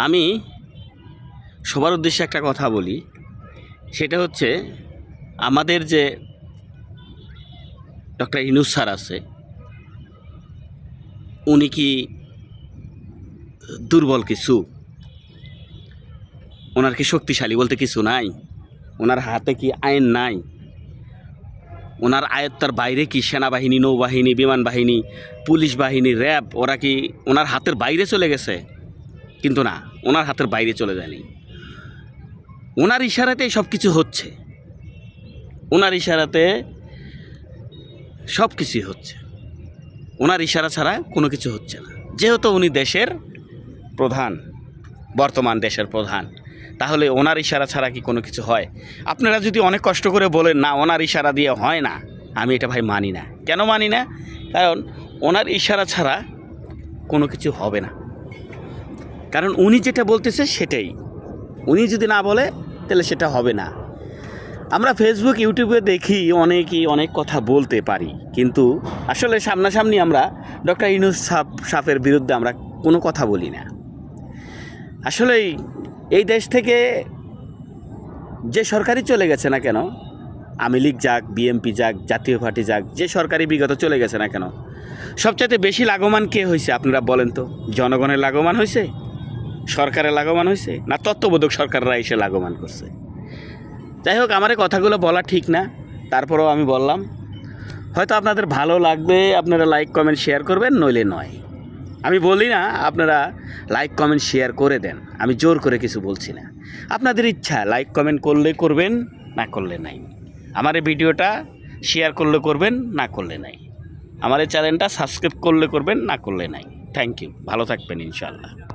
আমি সবার উদ্দেশ্যে একটা কথা বলি, সেটা হচ্ছে আমাদের যে ডক্টর ইউনূস স্যার আছে, উনি কি দুর্বল কিছু? ওনার কি শক্তিশালী বলতে কিছু নাই? ওনার হাতে কি আইন নাই? ওনার আয়ত্তার বাইরে কি সেনাবাহিনী, নৌবাহিনী, বিমান বাহিনী, পুলিশ বাহিনী, র্যাব, ওরা কি ওনার হাতের বাইরে চলে গেছে? কিন্তু না, ওনার হাতের বাইরে চলে যায়নি। ওনার ইশারাতেই সব কিছু হচ্ছে, ওনার ইশারাতে সব কিছুই হচ্ছে। ওনার ইশারা ছাড়া কোনো কিছু হচ্ছে না। যেহেতু উনি দেশের প্রধান, বর্তমান দেশের প্রধান, তাহলে ওনার ইশারা ছাড়া কি কোনো কিছু হয়? আপনারা যদি অনেক কষ্ট করে বলেন না ওনার ইশারা দিয়ে হয় না, আমি এটা ভাই মানি না। কেন মানি না? কারণ ওনার ইশারা ছাড়া কোনো কিছু হবে না। কারণ উনি যেটা বলতেছে সেটাই, উনি যদি না বলে তাহলে সেটা হবে না। আমরা ফেসবুক, ইউটিউবে দেখি অনেকেই অনেক কথা বলতে পারি, কিন্তু আসলে সামনাসামনি আমরা ডক্টর ইউনূস সাহেবের বিরুদ্ধে আমরা কোনো কথা বলি না। আসলেই এই দেশ থেকে যে সরকারই চলে গেছে না কেন, আওয়ামী লীগ যাক, বিএনপি যাক, জাতীয় পার্টি যাক, যে সরকারই বিগত চলে গেছে না কেন, সবচাইতে বেশি লাভবান কে হয়েছে আপনারা বলেন তো? জনগণের লাভবান হয়েছে, সরকারের লাভবান হয়েছে, না তত্ত্বাবধায়ক সরকাররা এসে লাভবান করছে? যাই হোক, আমার এই কথাগুলো বলা ঠিক না, তারপরেও আমি বললাম। হয়তো আপনাদের ভালো লাগবে, আপনারা লাইক কমেন্ট শেয়ার করবেন, নইলে নয়। আমি বলি না আপনারা লাইক কমেন্ট শেয়ার করে দেন, আমি জোর করে কিছু বলছি না। আপনাদের ইচ্ছা, লাইক কমেন্ট করলে করবেন, না করলে নাই। আমার এই ভিডিওটা শেয়ার করলে করবেন, না করলে নাই। আমার এই চ্যানেলটা সাবস্ক্রাইব করলে করবেন, না করলে নাই। থ্যাংক ইউ, ভালো থাকবেন ইনশাআল্লাহ।